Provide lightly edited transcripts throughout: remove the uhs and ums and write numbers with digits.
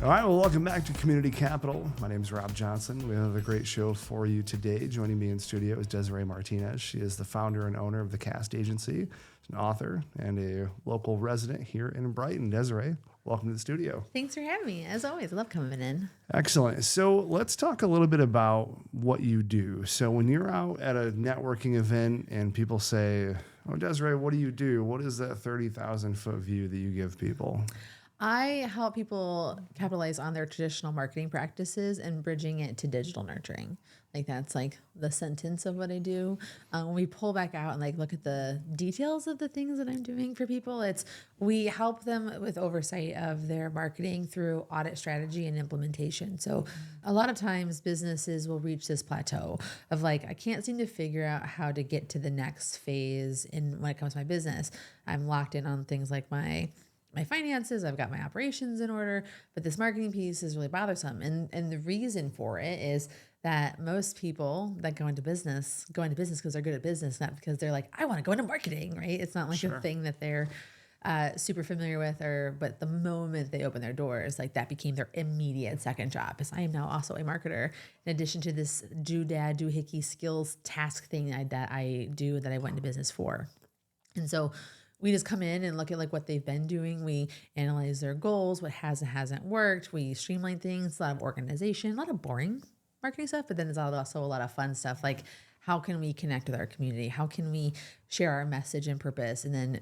All right, well, welcome back to Community Capital. My name is Rob Johnson. We have another great show for you today. Joining me in studio is Desiree Martinez. She is the founder and owner of the Kast Agency. She's an author and a local resident here in Brighton. Desiree, welcome to the studio. Thanks for having me. As always, I love coming in. Excellent. So let's talk a little bit about what you do. So when you're out at a networking event and people say, "Oh, Desiree, what do you do?" What is that 30,000-foot view that you give people? I help people capitalize on their traditional marketing practices and bridging it to digital nurturing. Like that's like the sentence of what I do. When we pull back out and like look at the details of the things that I'm doing for people, we help them with oversight of their marketing through audit strategy and implementation. So a lot of times businesses will reach this plateau of like, I can't seem to figure out how to get to the next phase when it comes to my business. I'm locked in on things like my finances, I've got my operations in order, but this marketing piece is really bothersome. And the reason for it is that most people that go into business because they're good at business, not because they're like, I want to go into marketing, right? It's not like a thing that they're super familiar with, but the moment they open their doors, like that became their immediate second job. Is I am now also a marketer in addition to this doohickey skills task thing that I do that I went into business for. And so we just come in and look at like what they've been doing. We analyze their goals, what has and hasn't worked. We streamline things, a lot of organization, a lot of boring marketing stuff, but then there's also a lot of fun stuff like how can we connect with our community? How can we share our message and purpose and then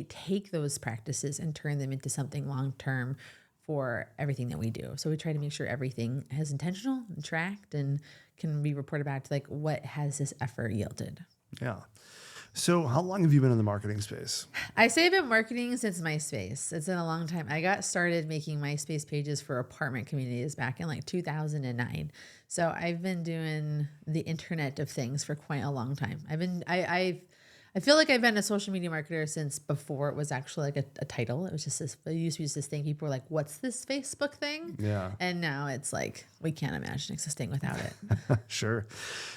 take those practices and turn them into something long-term for everything that we do. So we try to make sure everything is intentional and tracked and can be reported back to like what has this effort yielded. Yeah. So how long have you been in the marketing space? I say I've been marketing since MySpace. It's been a long time. I got started making MySpace pages for apartment communities back in like 2009. So I've been doing the Internet of Things for quite a long time. I feel like I've been a social media marketer since before it was actually like a title. It was just it used to be just this thing. People were like, what's this Facebook thing? Yeah. And now it's like, we can't imagine existing without it. Sure.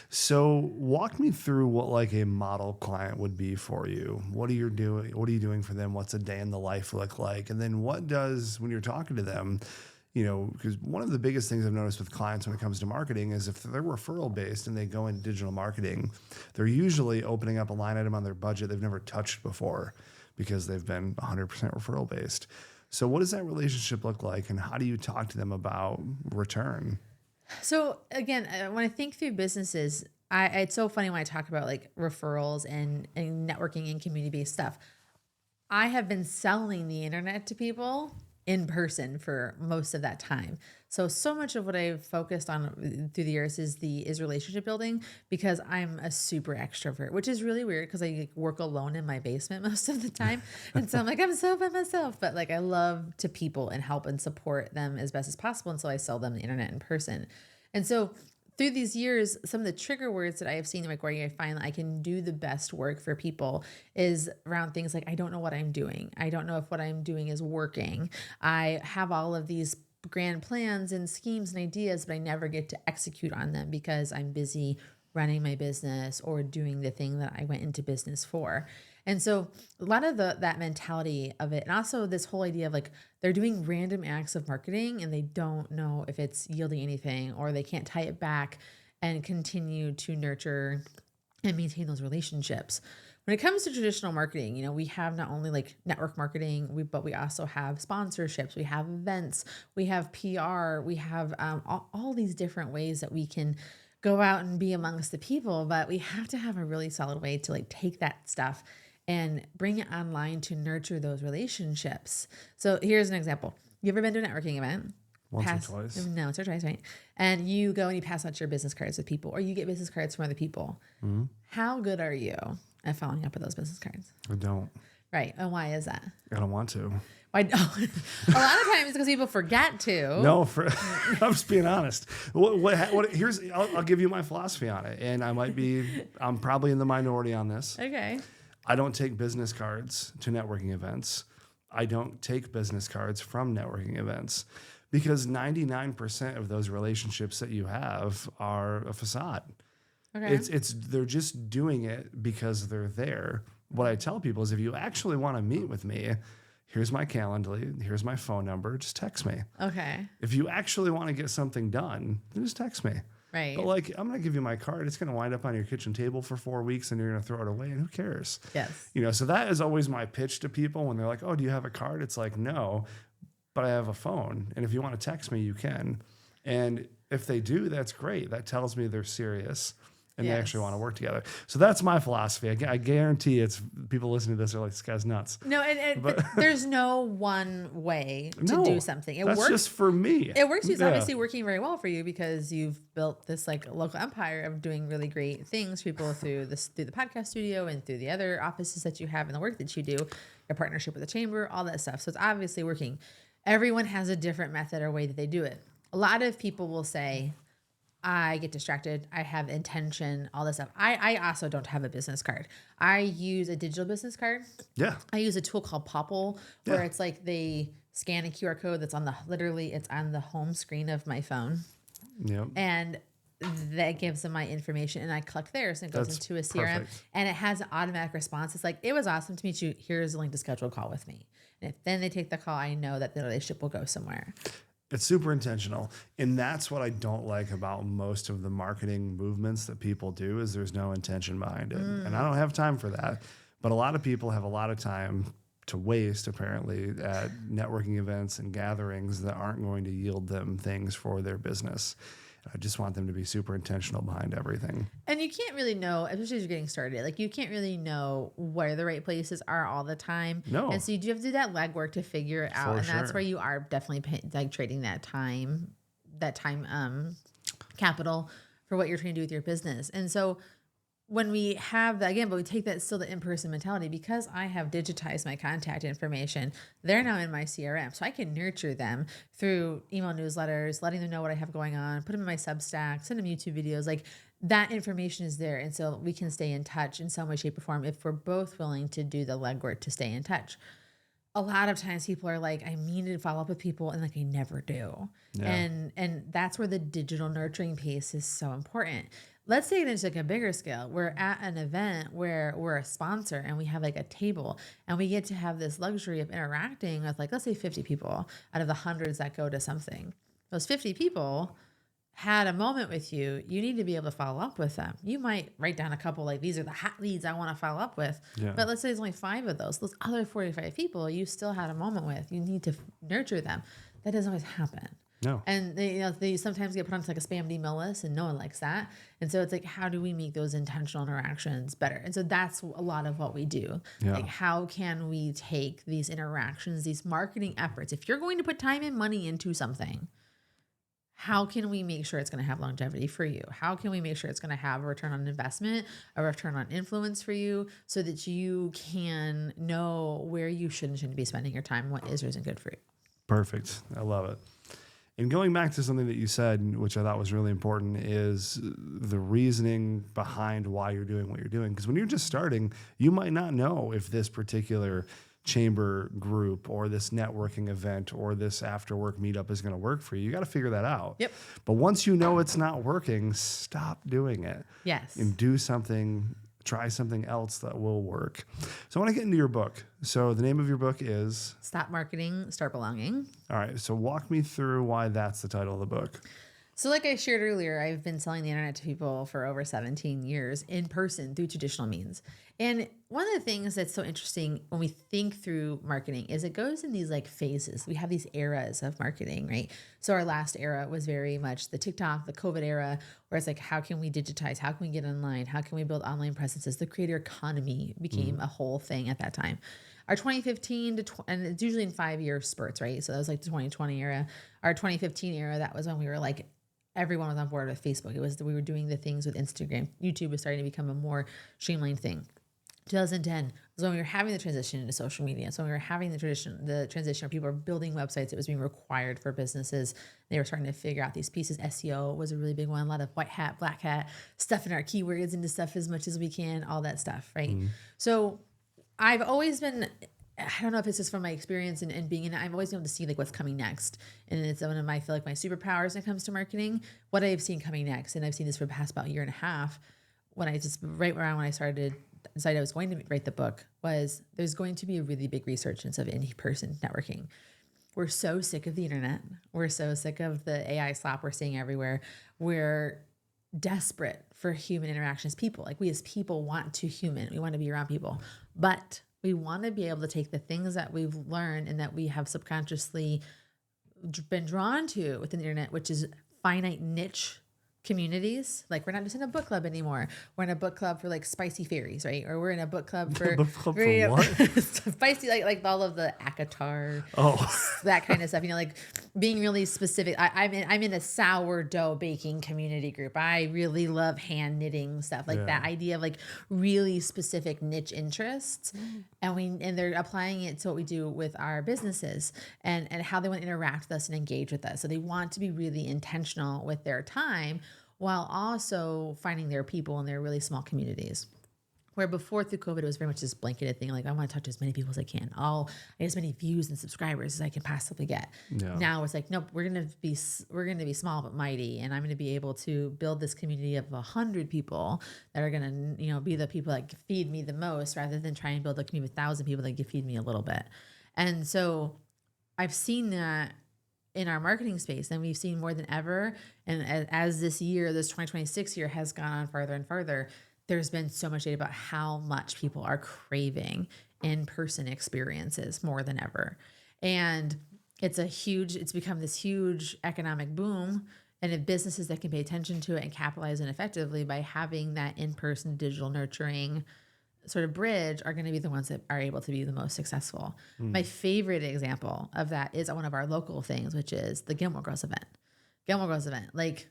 So walk me through what like a model client would be for you. What are you doing for them? What's a day in the life look like? And then when you're talking to them, because one of the biggest things I've noticed with clients when it comes to marketing is if they're referral based and they go into digital marketing, they're usually opening up a line item on their budget they've never touched before because they've been 100% referral based. So what does that relationship look like and how do you talk to them about return? So again, when I think through businesses, it's so funny when I talk about like referrals and networking and community-based stuff. I have been selling the internet to people in person for most of that time. So much of what I've focused on through the years is relationship building because I'm a super extrovert, which is really weird because I work alone in my basement most of the time. And so I'm like, I'm so by myself, but like I love to people and help and support them as best as possible. And so I sell them the internet in person. And so through these years, some of the trigger words that I have seen, like where I find that I can do the best work for people is around things like, I don't know what I'm doing. I don't know if what I'm doing is working. I have all of these grand plans and schemes and ideas, but I never get to execute on them because I'm busy running my business or doing the thing that I went into business for. And so a lot of that mentality of it, and also this whole idea of like, they're doing random acts of marketing and they don't know if it's yielding anything or they can't tie it back and continue to nurture and maintain those relationships. When it comes to traditional marketing, we have not only like network marketing, but we also have sponsorships, we have events, we have PR, we have all these different ways that we can go out and be amongst the people, but we have to have a really solid way to like take that stuff and bring it online to nurture those relationships. So here's an example. You ever been to a networking event? Once or twice. No, once or twice, right? And you go and you pass out your business cards with people or you get business cards from other people. Mm-hmm. How good are you at following up with those business cards? I don't. Right. And why is that? I don't want to. Why don't? A lot of times it's because people forget to. No, I'm just being honest. I'll give you my philosophy on it. And I'm probably in the minority on this. Okay. I don't take business cards to networking events. I don't take business cards from networking events because 99% of those relationships that you have are a facade. Okay. They're just doing it because they're there. What I tell people is if you actually want to meet with me, here's my Calendly, here's my phone number, just text me. Okay. If you actually want to get something done, then just text me. Right. But like, I'm going to give you my card. It's going to wind up on your kitchen table for 4 weeks and you're going to throw it away. And who cares? Yes. You know, so that is always my pitch to people when they're like, oh, do you have a card? It's like, no, but I have a phone. And if you want to text me, you can. And if they do, that's great. That tells me they're serious and they actually want to work together. So that's my philosophy. I guarantee it's people listening to this are like, this guy's nuts. No, but there's no one way to do something. It that's works just for me. It works. It's obviously working very well for you because you've built this like local empire of doing really great things for people through the podcast studio and through the other offices that you have and the work that you do, your partnership with the chamber, all that stuff. So it's obviously working. Everyone has a different method or way that they do it. A lot of people will say, I get distracted. I have intention, all this stuff. I also don't have a business card. I use a digital business card. Yeah. I use a tool called Popple where it's like they scan a QR code that's on it's on the home screen of my phone. Yep. And that gives them my information and I collect theirs and it goes into a CRM perfect. and it has an automatic response. It's like, it was awesome to meet you. Here's a link to schedule a call with me. And if then they take the call, I know that the relationship will go somewhere. It's super intentional. And that's what I don't like about most of the marketing movements that people do is there's no intention behind it. And I don't have time for that. But a lot of people have a lot of time to waste, apparently, at networking events and gatherings that aren't going to yield them things for their business. I just want them to be super intentional behind everything. And you can't really know, especially as you're getting started, like you can't really know where the right places are all the time. No. And so you do have to do that legwork to figure it out. And that's where you are definitely like trading that time capital for what you're trying to do with your business. And so when we have that again, but we take that still the in-person mentality because I have digitized my contact information. They're now in my CRM. So I can nurture them through email newsletters, letting them know what I have going on, put them in my Substack, send them YouTube videos. Like that information is there. And so we can stay in touch in some way, shape or form if we're both willing to do the legwork to stay in touch. A lot of times people are like, I mean to follow up with people and like I never do. Yeah. And that's where the digital nurturing piece is so important. Let's take it into like a bigger scale. We're at an event where we're a sponsor and we have like a table and we get to have this luxury of interacting with like, let's say 50 people out of the hundreds that go to something. Those 50 people had a moment with you. You need to be able to follow up with them. You might write down a couple, like these are the hot leads I want to follow up with. Yeah. But let's say there's only 5 of those. Those other 45 people you still had a moment with. You need to nurture them. That doesn't always happen. No. And they sometimes get put onto like a spam email list and no one likes that. And so it's like, how do we make those intentional interactions better? And so that's a lot of what we do. Yeah. Like, how can we take these interactions, these marketing efforts? If you're going to put time and money into something, how can we make sure it's going to have longevity for you? How can we make sure it's going to have a return on investment, a return on influence for you so that you can know where you should and shouldn't be spending your time, what is or isn't good for you? Perfect. I love it. And going back to something that you said, which I thought was really important, is the reasoning behind why you're doing what you're doing. Because when you're just starting, you might not know if this particular chamber group or this networking event or this after work meetup is going to work for you. You got to figure that out. Yep. But once you know it's not working, stop doing it. Yes. And do something, try something else that will work. So I want to get into your book. So the name of your book is? Stop Marketing, Start Belonging. All right. So walk me through why that's the title of the book. So like I shared earlier, I've been selling the internet to people for over 17 years in person through traditional means. And one of the things that's so interesting when we think through marketing is it goes in these like phases. We have these eras of marketing, right? So our last era was very much the TikTok, the COVID era, where it's like, how can we digitize? How can we get online? How can we build online presences? The creator economy became a whole thing at that time. Our 2015 and it's usually in 5-year spurts, right? So that was like the 2020 era. Our 2015 era, that was when we were like, everyone was on board with Facebook. We were doing the things with Instagram. YouTube was starting to become a more streamlined thing. 2010 was when we were having the transition into social media. So when we were having the transition where people were building websites, it was being required for businesses. They were starting to figure out these pieces. SEO was a really big one. A lot of white hat, black hat, stuffing our keywords into stuff as much as we can, all that stuff, right? So I've always been, I don't know if it's just from my experience and being in it, I've always been able to see like what's coming next. And it's one of my, I feel like my superpowers when it comes to marketing, what I've seen coming next. And I've seen this for the past about 1.5 years when I just, right around when I started decided I was going to write the book was there's going to be a really big resurgence of in-person networking. We're so sick of the internet. We're so sick of the AI slop we're seeing everywhere. We're desperate for human interactions. People, like we as people want to human. We want to be around people, but we want to be able to take the things that we've learned and that we have subconsciously been drawn to within the internet, which is finite niche communities. Like we're not just in a book club anymore. We're in a book club for like spicy fairies, right? Or we're in a book club for Book club for what? spicy, like all of the ACOTAR, Oh, that kind of stuff. You know, like being really specific. I'm in a sourdough baking community group. I really love hand knitting stuff, like that idea of like really specific niche interests, and they're applying it to what we do with our businesses and how they want to interact with us and engage with us. So they want to be really intentional with their time, while also finding their people in their really small communities. Where before through COVID, it was very much this blanketed thing. Like I want to touch as many people as I can. I'll get as many views and subscribers as I can possibly get. Yeah. Now it's like, nope, we're going to be small but mighty. And I'm going to be able to build this community of 100 people that are going to, be the people that feed me the most, rather than try and build a community of 1,000 people that can feed me a little bit. And so I've seen that in our marketing space, and we've seen more than ever. And as this 2026 year has gone on farther and farther, there's been so much data about how much people are craving in-person experiences more than ever. And it's become this huge economic boom, and if businesses that can pay attention to it and capitalize on it effectively by having that in-person digital nurturing sort of bridge are going to be the ones that are able to be the most successful. My favorite example of that is one of our local things, which is the Gilmore Girls event. Like,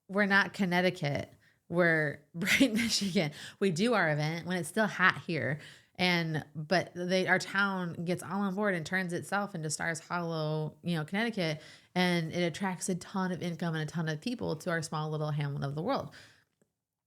we're not Connecticut, we're Brighton, Michigan. We do our event when it's still hot here. But our town gets all on board and turns itself into Stars Hollow, Connecticut, and it attracts a ton of income and a ton of people to our small little hamlet of the world.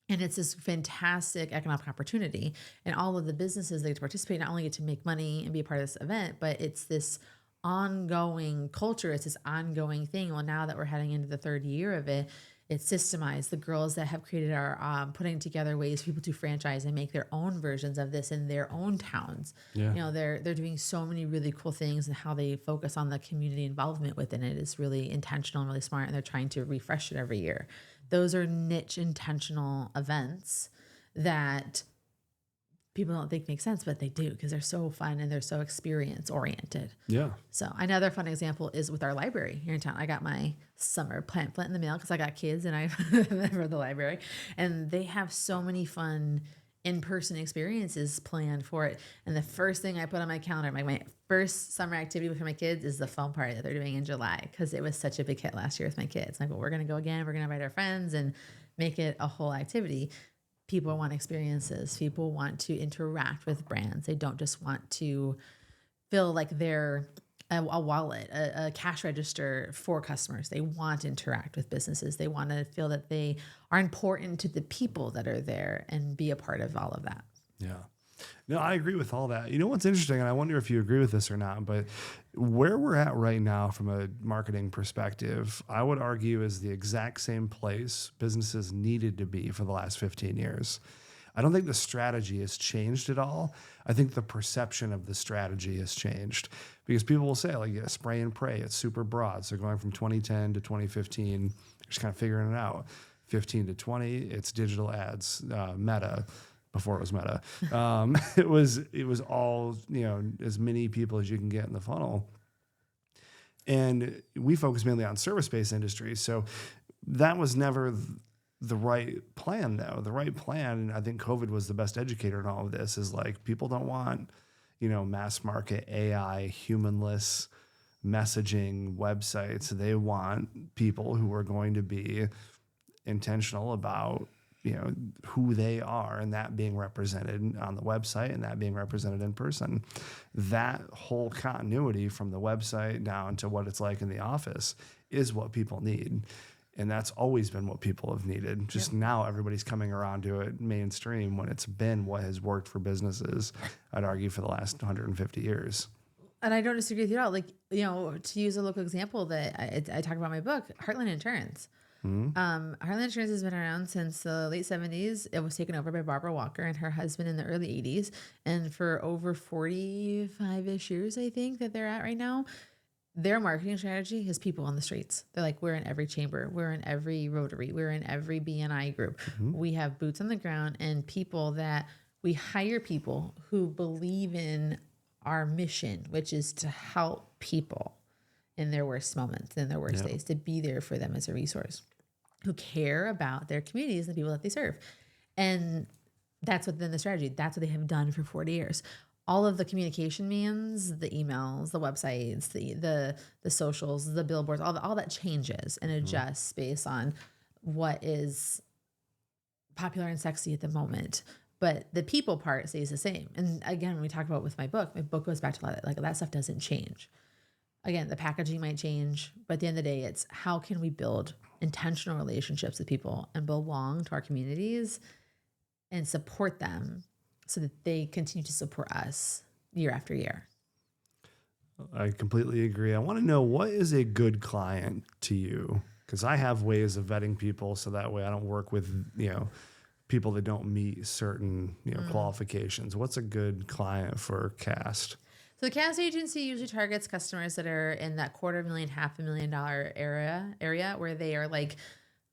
And it's this fantastic economic opportunity. And all of the businesses that get to participate not only get to make money and be a part of this event, but it's this ongoing culture. It's this ongoing thing. Well, now that we're heading into the third year of it, it's systemized. The girls that have created are putting together ways for people to franchise and make their own versions of this in their own towns. Yeah. They're doing so many really cool things, and how they focus on the community involvement within it is really intentional and really smart. And they're trying to refresh it every year. Those are niche intentional events that people don't think make sense, but they do, because they're so fun and they're so experience oriented. Yeah. So another fun example is with our library here in town. I got my summer pamphlet in the mail because I got kids and I for the library, and they have so many fun in-person experiences planned for it. And the first thing I put on my calendar, my first summer activity with my kids, is the foam party that they're doing in July, because it was such a big hit last year with my kids. I'm like, well, we're going to go again. We're going to invite our friends and make it a whole activity. People want experiences. People want to interact with brands. They don't just want to feel like they're a wallet, a cash register for customers. They want to interact with businesses. They want to feel that they are important to the people that are there and be a part of all of that. Yeah. No, I agree with all that. You know what's interesting, and I wonder if you agree with this or not, but where we're at right now from a marketing perspective, I would argue is the exact same place businesses needed to be for the last 15 years. I don't think the strategy has changed at all. I think the perception of the strategy has changed, because people will say, like, yeah, spray and pray, it's super broad. So going from 2010 to 2015, just kind of figuring it out. 15 to 20, it's digital ads, Meta. Before it was Meta, it was all, as many people as you can get in the funnel. And we focus mainly on service-based industries. So that was never the right plan, though. The right plan, and I think COVID was the best educator in all of this, is like, people don't want, mass market AI, humanless messaging websites. They want people who are going to be intentional about who they are, and that being represented on the website and that being represented in person. That whole continuity from the website down to what it's like in the office is what people need. And that's always been what people have needed. Just now everybody's coming around to it mainstream, when it's been what has worked for businesses, I'd argue, for the last 150 years. And I don't disagree with you at all. Like, to use a local example that I talk about in my book, Heartland Insurance. Heartland Insurance has been around since the late 70s. It was taken over by Barbara Walker and her husband in the early 80s. And for over 45-ish years, I think that they're at right now, their marketing strategy is people on the streets. They're like, we're in every chamber, we're in every Rotary, we're in every BNI group. We have boots on the ground and people that we hire people who believe in our mission, which is to help people in their worst moments, in their worst days, to be there for them as a resource, who care about their communities and the people that they serve. And that's within the strategy. That's what they have done for 40 years. All of the communication means, the emails, the websites, the socials, the billboards, all that changes and adjusts based on what is popular and sexy at the moment. But the people part stays the same. And again, when we talk about with my book goes back to like that stuff doesn't change. Again, the packaging might change, but at the end of the day, it's how can we build intentional relationships with people and belong to our communities and support them so that they continue to support us year after year. I completely agree. I want to know, what is a good client to you? Because I have ways of vetting people so that way I don't work with, people that don't meet certain, qualifications. What's a good client for Kast? So the Kast Agency usually targets customers that are in that $250,000, $500,000 area where they are like,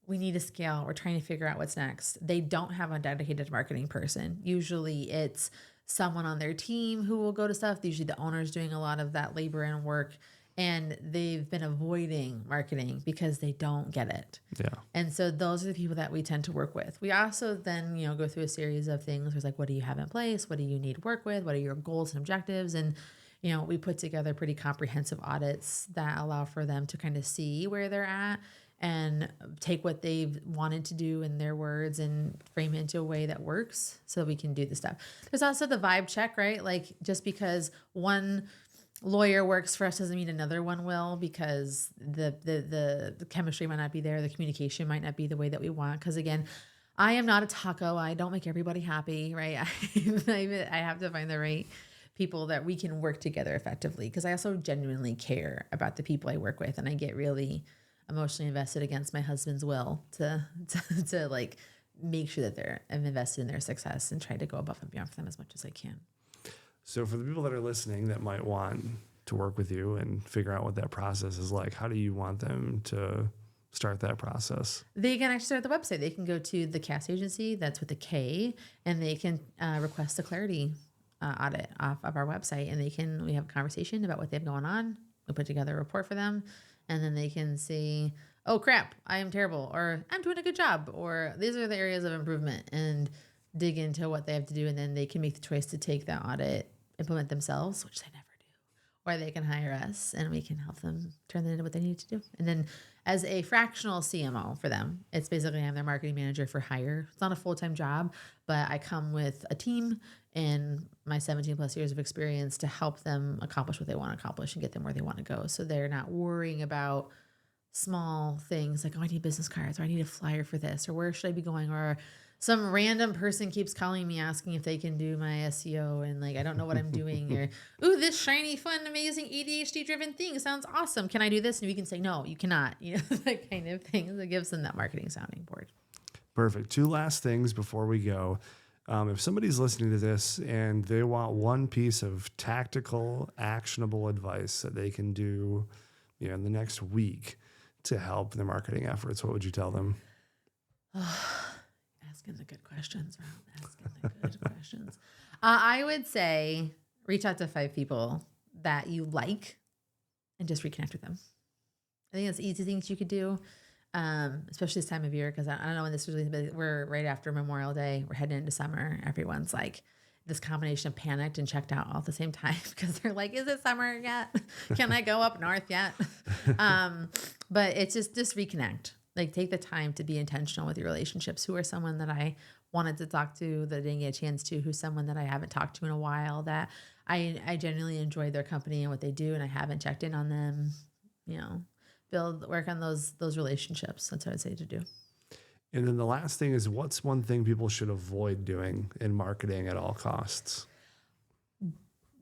we need to scale. We're trying to figure out what's next. They don't have a dedicated marketing person. Usually it's someone on their team who will go to stuff. Usually the owner's doing a lot of that labor and work, and they've been avoiding marketing because they don't get it. Yeah. And so those are the people that we tend to work with. We also then, go through a series of things. There's like, what do you have in place? What do you need work with? What are your goals and objectives? And we put together pretty comprehensive audits that allow for them to kind of see where they're at and take what they've wanted to do in their words and frame it into a way that works so that we can do the stuff. There's also the vibe check, right? Like, just because one lawyer works for us doesn't mean another one will, because the chemistry might not be there. The communication might not be the way that we want. Because again, I am not a taco. I don't make everybody happy, right? I have to find the right people that we can work together effectively, because I also genuinely care about the people I work with, and I get really emotionally invested against my husband's will to like make sure that I'm invested in their success and try to go above and beyond for them as much as I can. So for the people that are listening that might want to work with you and figure out what that process is like, how do you want them to start that process? They can actually start the website. They can go to the Kast Agency, that's with a K, and they can request a clarity audit off of our website, and we have a conversation about what they have going on. We put together a report for them, and then they can see, oh crap, I am terrible, or I'm doing a good job, or these are the areas of improvement, and dig into what they have to do. And then they can make the choice to take that audit, implement themselves, which they never do, or they can hire us and we can help them turn that into what they need to do. And then as a fractional CMO for them, it's basically I'm their marketing manager for hire. It's not a full-time job, but I come with a team and my 17 plus years of experience to help them accomplish what they want to accomplish and get them where they want to go. So they're not worrying about small things like, oh, I need business cards, or I need a flyer for this, or where should I be going, or some random person keeps calling me asking if they can do my SEO, and like I don't know what I'm doing, or ooh, this shiny, fun, amazing ADHD driven thing sounds awesome. Can I do this? And we can say no, you cannot. That kind of thing that gives them that marketing sounding board. Perfect. Two last things before we go. If somebody's listening to this and they want one piece of tactical, actionable advice that they can do, in the next week to help their marketing efforts, what would you tell them? Asking the good questions, Rob. Asking the good questions. I would say reach out to 5 people that you like and just reconnect with them. I think that's easy things you could do, especially this time of year, because I don't know when this was released, but we're right after Memorial Day. We're heading into summer. Everyone's like this combination of panicked and checked out all at the same time because they're like, is it summer yet? Can I go up north yet? But it's just reconnect. Like, take the time to be intentional with your relationships. Who are someone that I wanted to talk to that I didn't get a chance to? Who's someone that I haven't talked to in a while that I genuinely enjoy their company and what they do, and I haven't checked in on them? Work on those relationships. That's what I'd say to do. And then the last thing is, what's one thing people should avoid doing in marketing at all costs?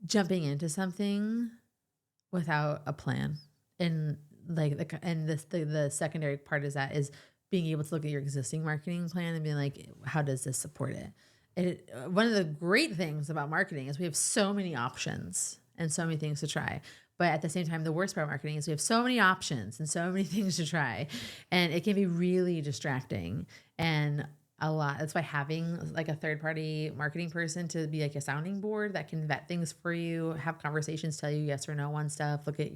Jumping into something without a plan. And the secondary part is being able to look at your existing marketing plan and being like, how does this support it? One of the great things about marketing is we have so many options and so many things to try. But at the same time, the worst part of marketing is we have so many options and so many things to try. And it can be really distracting. And that's why having like a third party marketing person to be like a sounding board that can vet things for you, have conversations, tell you yes or no on stuff, look at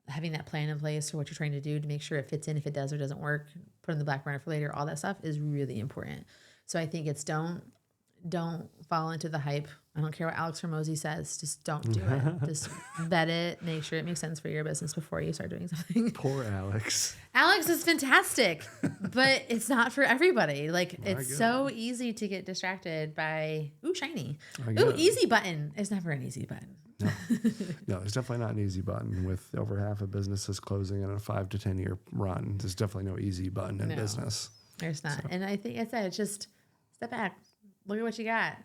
having that plan in place for what you're trying to do to make sure it fits in, if it does or doesn't work, put in the back burner for later, all that stuff is really important. So I think it's don't fall into the hype. I don't care what Alex Hormozy says. Just don't do it. Just vet it. Make sure it makes sense for your business before you start doing something. Poor Alex. Alex is fantastic, but it's not for everybody. Like, it's so easy to get distracted by, shiny. Easy button. It's never an easy button. No, there's definitely not an easy button with over half of businesses closing in a 5 to 10 year run. There's definitely no easy button in business. There's not. So. And I think it's just step back. Look at what you got.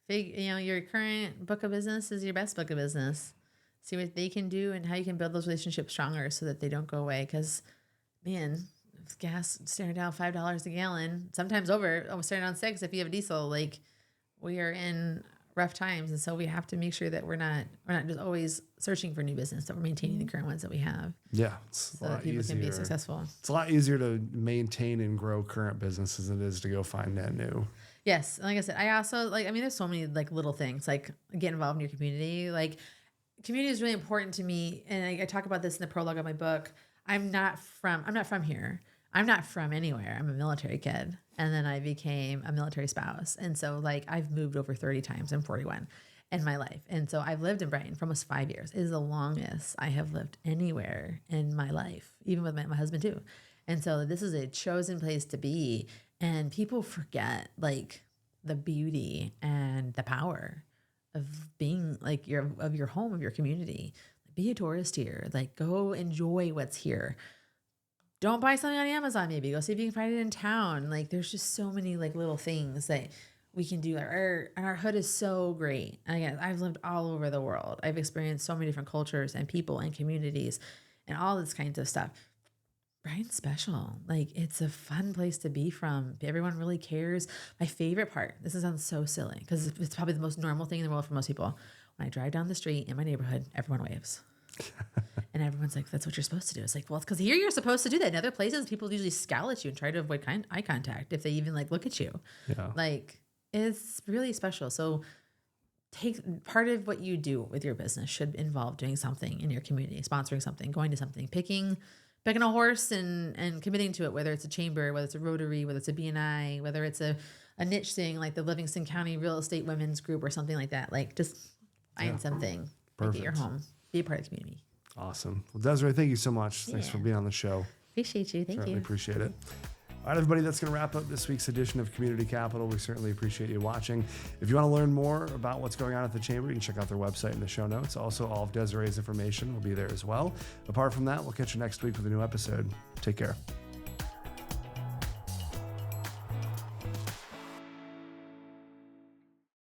Your current book of business is your best book of business. See what they can do and how you can build those relationships stronger so that they don't go away. Because, man, gas staring down $5 a gallon, sometimes almost staring down $6 if you have a diesel. Like, we are in rough times, and so we have to make sure that we're not just always searching for new business, that we're maintaining the current ones that we have. Yeah, it's so that people can be successful. It's a lot easier to maintain and grow current businesses than it is to go find that new. Yes. Like I said, I also there's so many like little things, like get involved in your community. Like, community is really important to me. And I talk about this in the prologue of my book. I'm not from here. I'm not from anywhere. I'm a military kid. And then I became a military spouse. And so like I've moved over 30 times. I'm 41 in my life. And so I've lived in Brighton for almost 5 years. It is the longest I have lived anywhere in my life, even with my husband too. And so this is a chosen place to be. And people forget like the beauty and the power of being like your home, of your community. Be a tourist here. Like, go enjoy what's here. Don't buy something on Amazon. Maybe go see if you can find it in town. Like, there's just so many like little things that we can do. Our hood is so great. And again, I've lived all over the world. I've experienced so many different cultures and people and communities and all this kinds of stuff. Brighton's special. Like, it's a fun place to be from. Everyone really cares. My favorite part, this sounds so silly because it's probably the most normal thing in the world for most people. When I drive down the street in my neighborhood, everyone waves. And everyone's like, that's what you're supposed to do. It's like, well, it's because here you're supposed to do that. In other places, people usually scowl at you and try to avoid eye contact if they even like look at you. Yeah. Like, it's really special. So take part of what you do with your business should involve doing something in your community, sponsoring something, going to something, picking a horse and committing to it, whether it's a chamber, whether it's a Rotary, whether it's a BNI, whether it's a niche thing like the Livingston County Real Estate Women's Group or something like that. Like, just find something, make it your home, be a part of the community. Awesome. Well, Desiree, thank you so much. Thanks for being on the show. Appreciate you. Thank you. Appreciate it. All right, everybody, that's going to wrap up this week's edition of Community Capital. We certainly appreciate you watching. If you want to learn more about what's going on at the Chamber, you can check out their website in the show notes. Also, all of Desiree's information will be there as well. Apart from that, we'll catch you next week with a new episode. Take care.